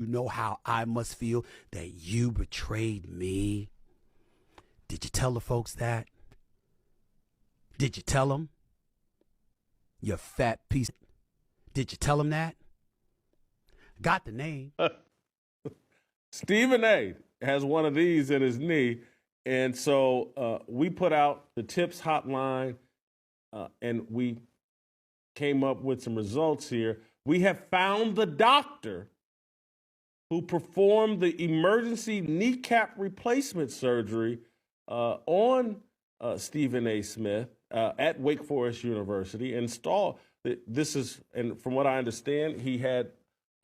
You know how I must feel that you betrayed me? Did you tell the folks that? Did you tell them? You fat piece. Did you tell them that? Got the name. Stephen A. has one of these in his knee. And so we put out the tips hotline and we came up with some results here. We have found the doctor who performed the emergency kneecap replacement surgery on Stephen A. Smith at Wake Forest University. This is, and from what I understand, he had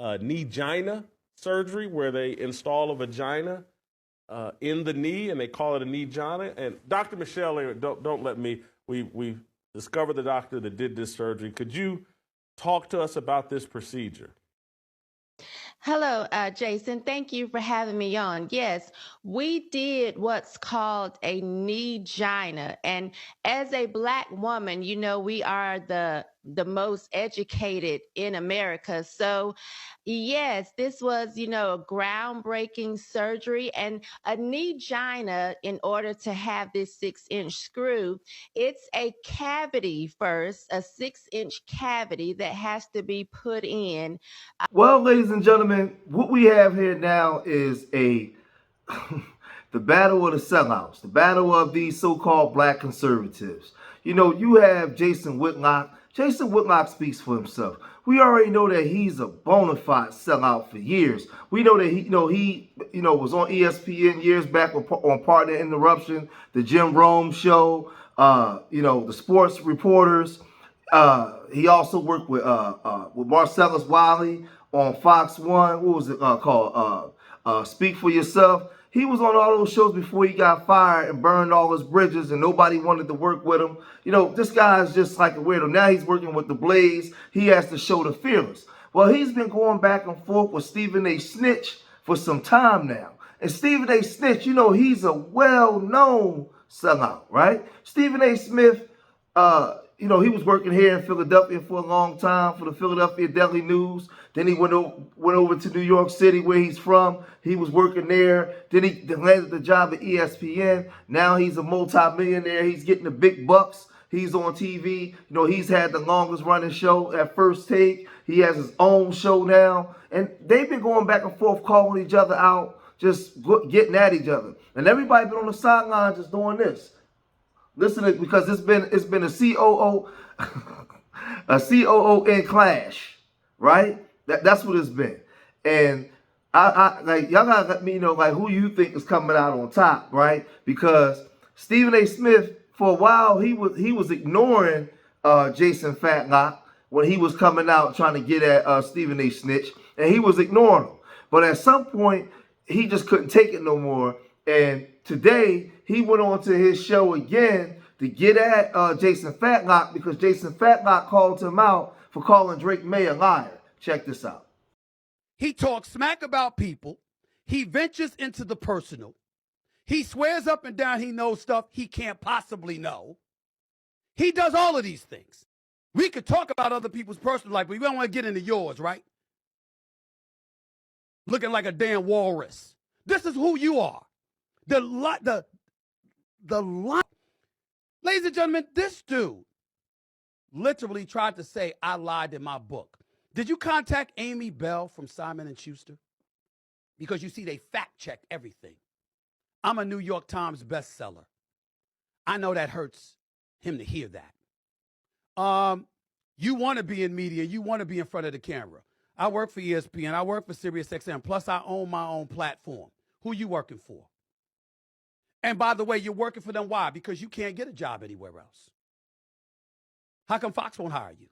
knee-gina surgery where they install a vagina in the knee and they call it a knee-gina. And Dr. Michelle, don't let me, we discovered the doctor that did this surgery. Could you talk to us about this procedure? Hello, Jason. Thank you for having me on. Yes, we did what's called a knee-gina. And as a Black woman, you know, we are the most educated in America. So, yes, this was, you know, a groundbreaking surgery. And a knee-gina, in order to have this 6-inch screw, it's a cavity first, a 6-inch cavity that has to be put in. Well, ladies and gentlemen, what we have here now is the battle of the sellouts, the battle of these so-called Black conservatives. You know, you have Jason Whitlock. Jason Whitlock speaks for himself. We already know that he's a bona fide sellout for years. We know that he was on ESPN years back on Partner Interruption, the Jim Rome show, the sports reporters. He also worked with Marcellus Wiley on Fox 1. What was it called? Speak for Yourself. He was on all those shows before he got fired and burned all his bridges and nobody wanted to work with him. You know, this guy is just like a weirdo. Now he's working with the Blaze. He has to show the Fearless. Well, he's been going back and forth with Stephen A. Snitch for some time now. And Stephen A. Snitch, you know, he's a well-known sellout, right? Stephen A. Smith, he was working here in Philadelphia for a long time for the Philadelphia Daily News. Then he went over to New York City, where he's from. He was working there. Then he landed the job at ESPN. Now he's a multi-millionaire. He's getting the big bucks. He's on TV. You know, he's had the longest running show at First Take. He has his own show now. And they've been going back and forth, calling each other out, just getting at each other. And everybody been on the sidelines just doing this. Listen, because it's been a COO clash, right? That's what it's been. And I like, y'all gotta let me know like who you think is coming out on top, right? Because Stephen A. Smith, for a while, he was ignoring Jason Fatlock when he was coming out trying to get at Stephen A. Snitch, and he was ignoring him. But at some point, he just couldn't take it no more. And today, he went on to his show again to get at Jason Fatlock because Jason Fatlock called him out for calling Drake May a liar. Check this out. He talks smack about people. He ventures into the personal. He swears up and down he knows stuff he can't possibly know. He does all of these things. We could talk about other people's personal life, but we don't want to get into yours, right? Looking like a damn walrus. This is who you are. Ladies and gentlemen, this dude literally tried to say I lied in my book. Did you contact Amy Bell from Simon & Schuster? Because you see, they fact check everything. I'm a New York Times bestseller. I know that hurts him to hear that. You want to be in media. You want to be in front of the camera. I work for ESPN. I work for SiriusXM. Plus, I own my own platform. Who you working for? And by the way, you're working for them. Why? Because you can't get a job anywhere else. How come Fox won't hire you?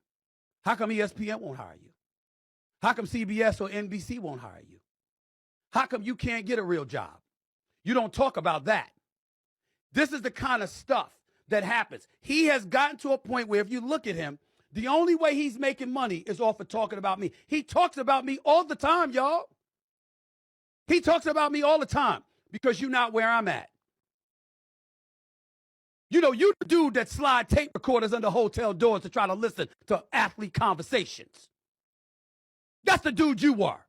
How come ESPN won't hire you? How come CBS or NBC won't hire you? How come you can't get a real job? You don't talk about that. This is the kind of stuff that happens. He has gotten to a point where if you look at him, the only way he's making money is off of talking about me. He talks about me all the time, y'all. He talks about me all the time because you're not where I'm at. You know, you the dude that slide tape recorders under hotel doors to try to listen to athlete conversations. That's the dude you are.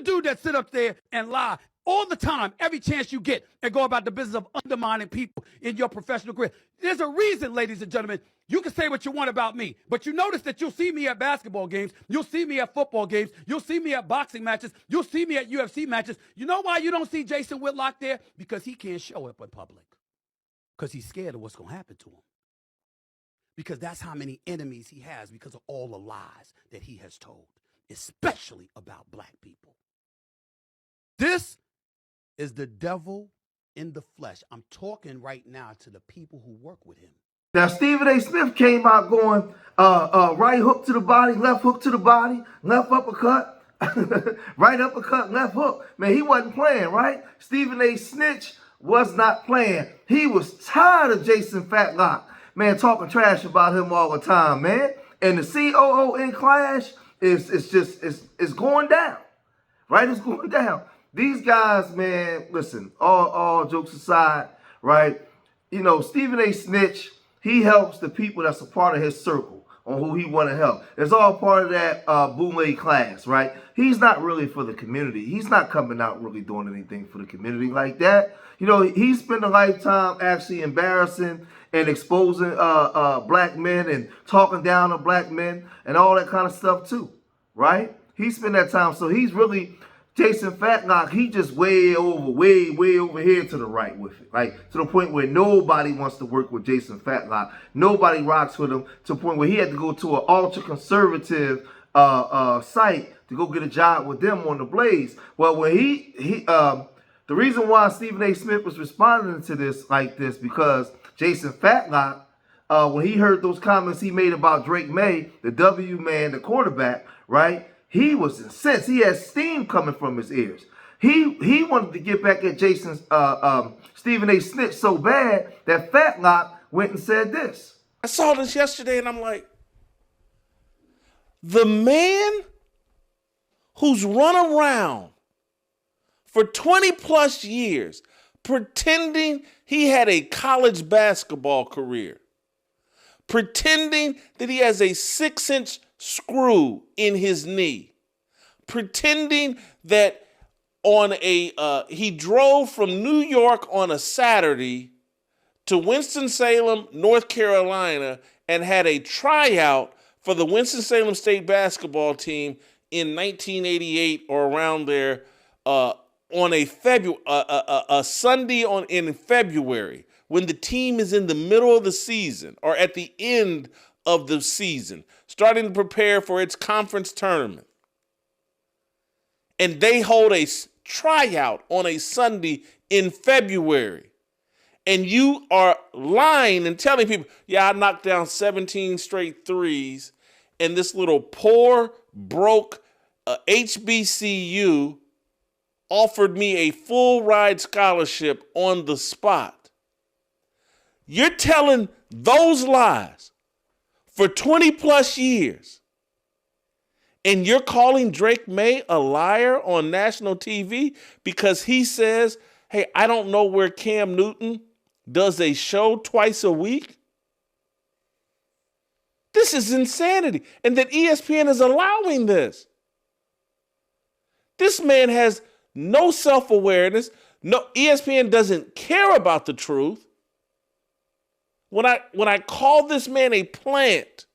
the dude that sit up there and lie all the time, every chance you get, and go about the business of undermining people in your professional career. There's a reason, ladies and gentlemen. You can say what you want about me, but you notice that you'll see me at basketball games, you'll see me at football games, you'll see me at boxing matches, you'll see me at UFC matches. You know why you don't see Jason Whitlock there? Because he can't show up in public. Because he's scared of what's going to happen to him. Because that's how many enemies he has because of all the lies that he has told, especially about black people. This is the devil in the flesh. I'm talking right now to the people who work with him. Now, Stephen A. Smith came out going right hook to the body, left hook to the body, left uppercut, right uppercut, left hook. Man, he wasn't playing, right? Stephen A. Snitch was not playing. He was tired of Jason Fatlock, man, talking trash about him all the time, man. And the COO in clash is going down, right? It's going down. These guys, man, listen, all jokes aside, right? You know, Stephen A. Snitch, he helps the people that's a part of his circle on who he want to help. It's all part of that boule class, right? He's not really for the community. He's not coming out really doing anything for the community like that. You know, he spent a lifetime actually embarrassing and exposing black men and talking down on black men and all that kind of stuff too, right? He spent that time. So he's really, Jason Fatlock, he just way over here to the right with it. Like, to the point where nobody wants to work with Jason Fatlock. Nobody rocks with him, to the point where he had to go to an ultra-conservative site to go get a job with them on the Blaze. Well, when the reason why Stephen A. Smith was responding to this like this, because Jason Fatlock, when he heard those comments he made about Drake May, the W man, the quarterback, right? He was incensed. He had steam coming from his ears. He wanted to get back at Stephen A. Snitch so bad that Fatlock went and said this. I saw this yesterday and I'm like, the man who's run around for 20 plus years pretending he had a college basketball career, pretending that he has a 6-inch screw in his knee, pretending that he drove from New York on a Saturday to Winston-Salem, North Carolina, and had a tryout for the Winston-Salem State basketball team in 1988 or around there, on a Sunday in February, when the team is in the middle of the season or at the end of the season, starting to prepare for its conference tournament. And they hold a tryout on a Sunday in February. And you are lying and telling people, yeah, I knocked down 17 straight threes, and this little poor, broke HBCU offered me a full ride scholarship on the spot. You're telling those lies for 20 plus years, and you're calling Drake May a liar on national TV because he says, hey, I don't know where Cam Newton does a show twice a week? This is insanity. And that ESPN is allowing this. This man has no self-awareness. No, ESPN doesn't care about the truth. When I call this man a plant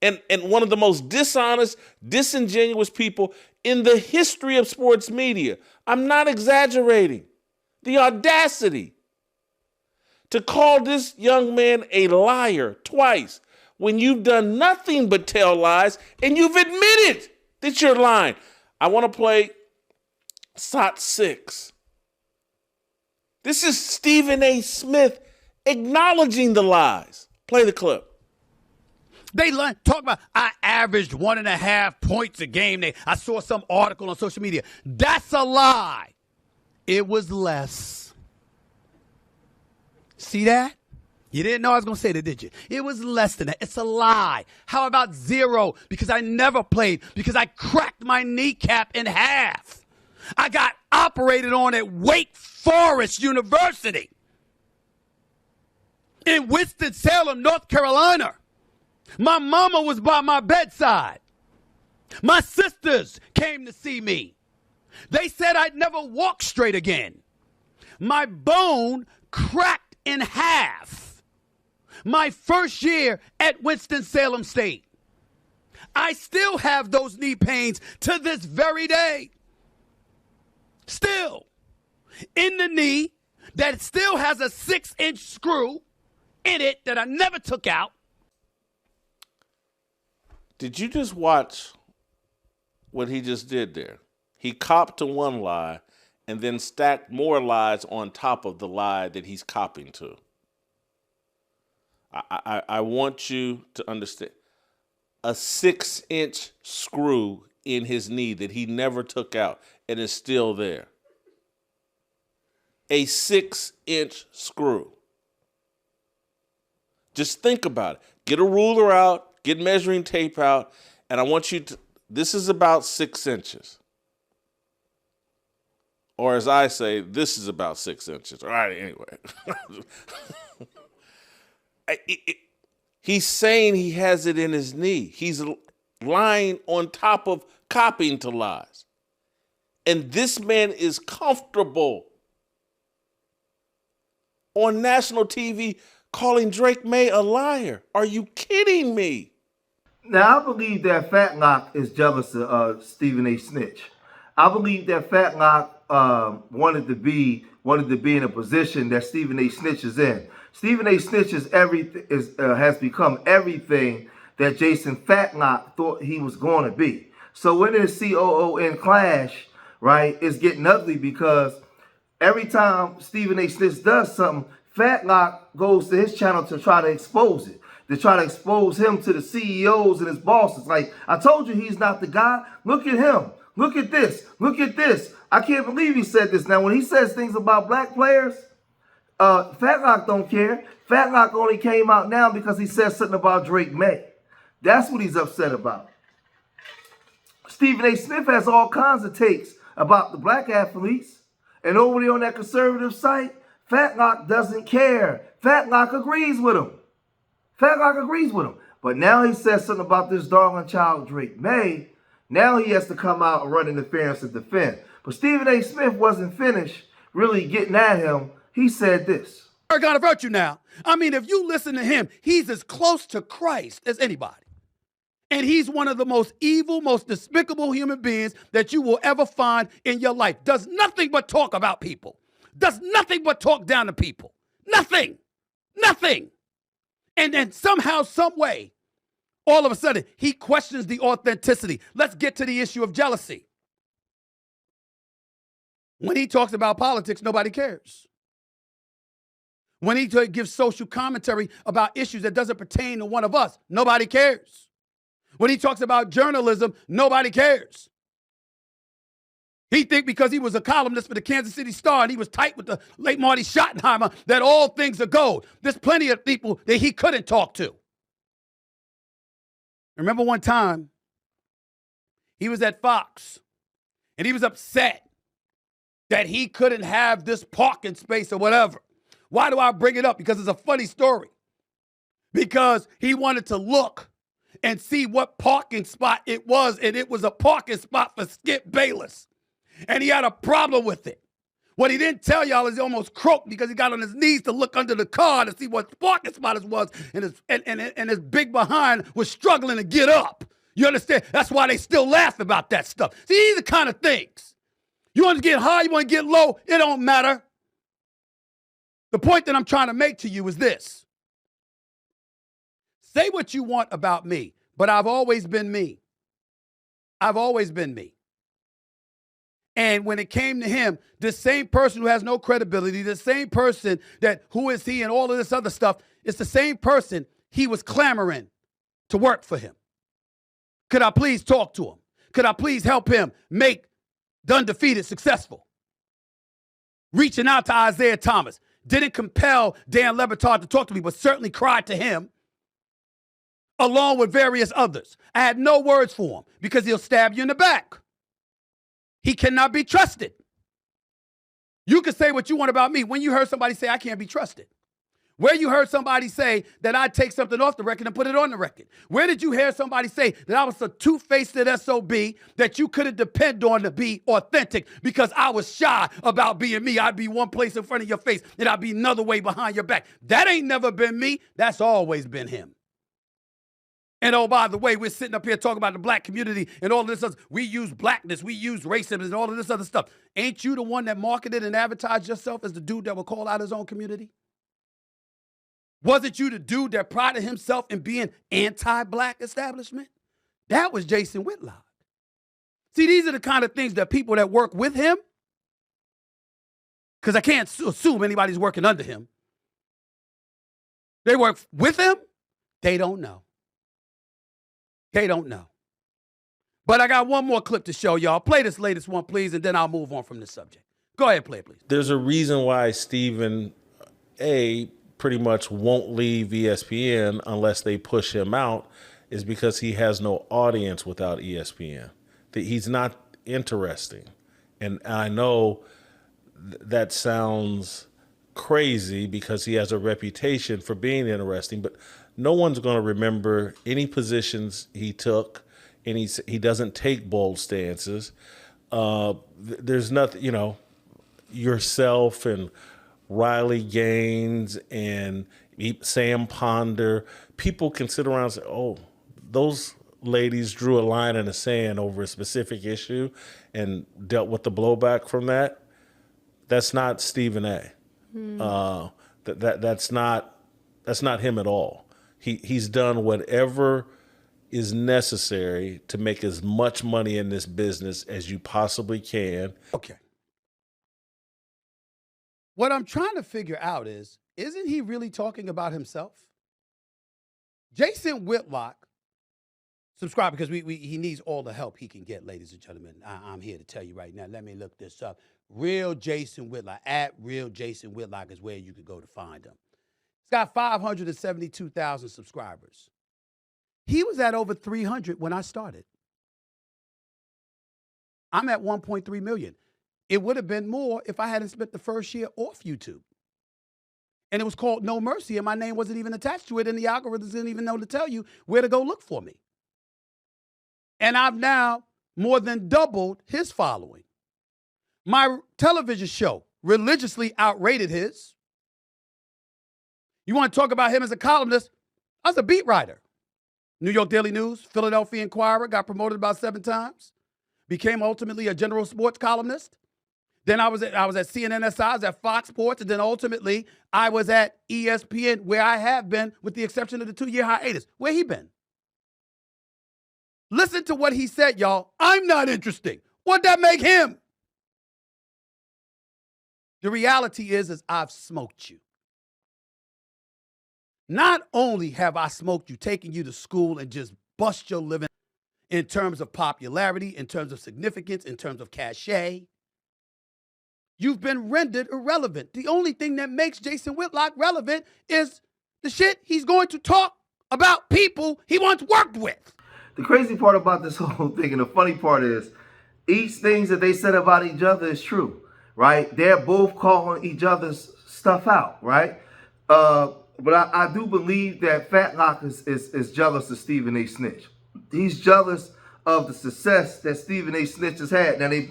and one of the most dishonest, disingenuous people in the history of sports media, I'm not exaggerating. The audacity to call this young man a liar twice when you've done nothing but tell lies and you've admitted that you're lying. I want to play SOT 6. This is Stephen A. Smith acknowledging the lies. Play the clip. They talk about, I averaged 1.5 points a game. I saw some article on social media. That's a lie. It was less. See that? You didn't know I was going to say that, did you? It was less than that. It's a lie. How about 0? Because I never played, because I cracked my kneecap in half. I got operated on at Wake Forest University in Winston-Salem, North Carolina. My mama was by my bedside. My sisters came to see me. They said I'd never walk straight again. My bone cracked in half. My first year at Winston-Salem State. I still have those knee pains to this very day. Still. In the knee that still has a 6-inch screw in it that I never took out. Did you just watch what he just did there? He copped to one lie and then stacked more lies on top of the lie that he's copping to. I want you to understand. A 6-inch screw in his knee that he never took out and is still there. A 6-inch screw. Just think about it. Get a ruler out, get measuring tape out, and I want you to, this is about 6 inches. Or as I say, this is about 6 inches. All right, anyway. He's saying he has it in his knee. He's lying on top of copying to lies. And this man is comfortable on national TV calling Drake May a liar. Are you kidding me? Now, I believe that Fatlock is jealous of Stephen A. Snitch. I believe that Fatlock wanted to be in a position that Stephen A. Snitch is in. Stephen A. Snitch has become everything that Jason Fatlock thought he was going to be. So when his COO clash, right, it's getting ugly because every time Stephen A. Snitch does something, Fatlock goes to his channel to try to expose it, to try to expose him to the CEOs and his bosses. Like, I told you he's not the guy. Look at him. Look at this. Look at this. I can't believe he said this. Now, when he says things about black players, Fatlock don't care. Fatlock only came out now because he said something about Drake May. That's what he's upset about. Stephen A. Smith has all kinds of takes about the black athletes. And over there on that conservative site, Fatlock doesn't care. Fatlock agrees with him. Fatlock agrees with him. But now he says something about this darling child, Drake May. Now he has to come out and run interference and defend. But Stephen A. Smith wasn't finished really getting at him. He said this. Paragon of virtue now. I mean, if you listen to him, he's as close to Christ as anybody. And he's one of the most evil, most despicable human beings that you will ever find in your life. Does nothing but talk about people. Does nothing but talk down to people. Nothing. Nothing. And then somehow, some way, all of a sudden, he questions the authenticity. Let's get to the issue of jealousy. When he talks about politics, nobody cares. When he gives social commentary about issues that doesn't pertain to one of us, nobody cares. When he talks about journalism, nobody cares. He think because he was a columnist for the Kansas City Star and he was tight with the late Marty Schottenheimer that all things are gold. There's plenty of people that he couldn't talk to. Remember one time, he was at Fox and he was upset that he couldn't have this parking space or whatever. Why do I bring it up? Because it's a funny story. Because he wanted to look and see what parking spot it was, and it was a parking spot for Skip Bayless. And he had a problem with it. What he didn't tell y'all is he almost croaked because he got on his knees to look under the car to see what parking spot it was, and his big behind was struggling to get up. You understand? That's why they still laugh about that stuff. See, these are the kind of things. You want to get high, you want to get low, it don't matter. The point that I'm trying to make to you is this. Say what you want about me, but I've always been me. I've always been me. And when it came to him, the same person who has no credibility, the same person that who is he and all of this other stuff, it's the same person he was clamoring to work for him. Could I please talk to him? Could I please help him make the undefeated successful? Reaching out to Isaiah Thomas. Didn't compel Dan Le Batard to talk to me, but certainly cried to him, along with various others. I had no words for him because he'll stab you in the back. He cannot be trusted. You can say what you want about me. When you heard somebody say, I can't be trusted. Where you heard somebody say that I'd take something off the record and put it on the record? Where did you hear somebody say that I was a two-faced SOB that you couldn't depend on to be authentic because I was shy about being me? I'd be one place in front of your face and I'd be another way behind your back. That ain't never been me. That's always been him. And oh, by the way, we're sitting up here talking about the black community and all of this other. We use blackness, we use racism and all of this other stuff. Ain't you the one that marketed and advertised yourself as the dude that would call out his own community? Wasn't you the dude that prided himself in being anti-black establishment? That was Jason Whitlock. See, these are the kind of things that people that work with him, because I can't assume anybody's working under him. They work with him, they don't know. They don't know. But I got one more clip to show y'all. Play this latest one, please, and then I'll move on from this subject. Go ahead, play it, please. There's a reason why Stephen A. pretty much won't leave ESPN unless they push him out, is because he has no audience without ESPN. He's not interesting. And I know that sounds crazy because he has a reputation for being interesting, but no one's going to remember any positions he took, and he doesn't take bold stances. There's nothing, yourself and Riley Gaines and Sam Ponder, people can sit around and say, oh, those ladies drew a line in the sand over a specific issue and dealt with the blowback from that. That's not Stephen A. That's not him at all. He's done whatever is necessary to make as much money in this business as you possibly can. Okay. What I'm trying to figure out is, isn't he really talking about himself? Jason Whitlock, subscribe because he needs all the help he can get, ladies and gentlemen. I'm here to tell you right now. Let me look this up. Real Jason Whitlock, at Real Jason Whitlock is where you could go to find him. He's got 572,000 subscribers. He was at over 300 when I started. I'm at 1.3 million. It would have been more if I hadn't spent the first year off YouTube. And it was called No Mercy, and my name wasn't even attached to it, and the algorithms didn't even know to tell you where to go look for me. And I've now more than doubled his following. My television show religiously outrated his. You want to talk about him as a columnist? I was a beat writer. New York Daily News, Philadelphia Inquirer, got promoted about 7 times. Became ultimately a general sports columnist. Then I was at CNNSI, I was at Fox Sports, and then ultimately I was at ESPN, where I have been, with the exception of the 2-year hiatus. Where he been? Listen to what he said, y'all. I'm not interesting. What'd that make him? The reality is I've smoked you. Not only have I smoked you, taking you to school and just bust your living in terms of popularity, in terms of significance, in terms of cachet, you've been rendered irrelevant. The only thing that makes Jason Whitlock relevant is the shit he's going to talk about people he once worked with. The crazy part about this whole thing, and the funny part is, each thing that they said about each other is true, right? They're both calling each other's stuff out, right? But I do believe that Fatlock is jealous of Stephen A. Snitch. He's jealous of the success that Stephen A. Snitch has had. Now, they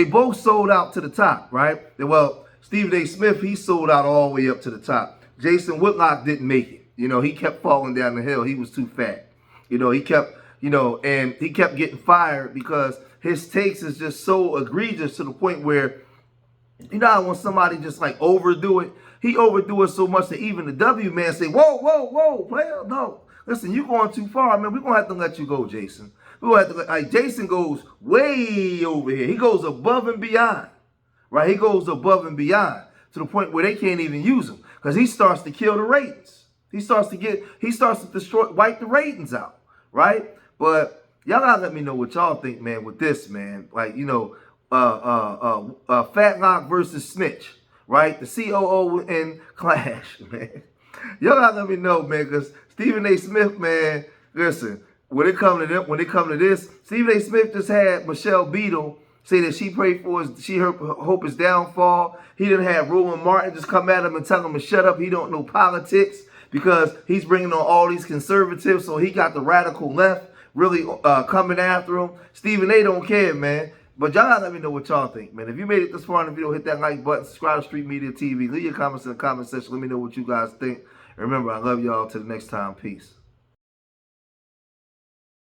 both sold out to the top, right? Well, Stephen A. Smith, he sold out all the way up to the top. Jason Whitlock didn't make it. He kept falling down the hill. He was too fat. He kept, and he kept getting fired because his takes is just so egregious to the point where, how when somebody just like overdo it, he overdo it so much that even the W man say, whoa, player, no. Listen, you going too far, man. We're going to have to let you go, Jason. We're going to have to Jason goes way over here. He goes above and beyond, right? He goes above and beyond to the point where they can't even use him because he starts to kill the ratings. He starts to destroy, wipe the ratings out, right? But y'all gotta let me know what y'all think, man, with this, man. Like, Fatlock versus Snitch, right? The COO and Clash, man. Y'all gotta let me know, man, because Stephen A. Smith, man, listen, when it come to this, Stephen A. Smith just had Michelle Beadle say that she prayed for hope his downfall. He didn't have Roland Martin just come at him and tell him to shut up. He don't know politics because he's bringing on all these conservatives. So he got the radical left really coming after him. Stephen A. don't care, man. But y'all let me know what y'all think, man. If you made it this far in the video, hit that like button, subscribe to Street Media TV. Leave your comments in the comment section. Let me know what you guys think. And remember, I love y'all. Till the next time. Peace.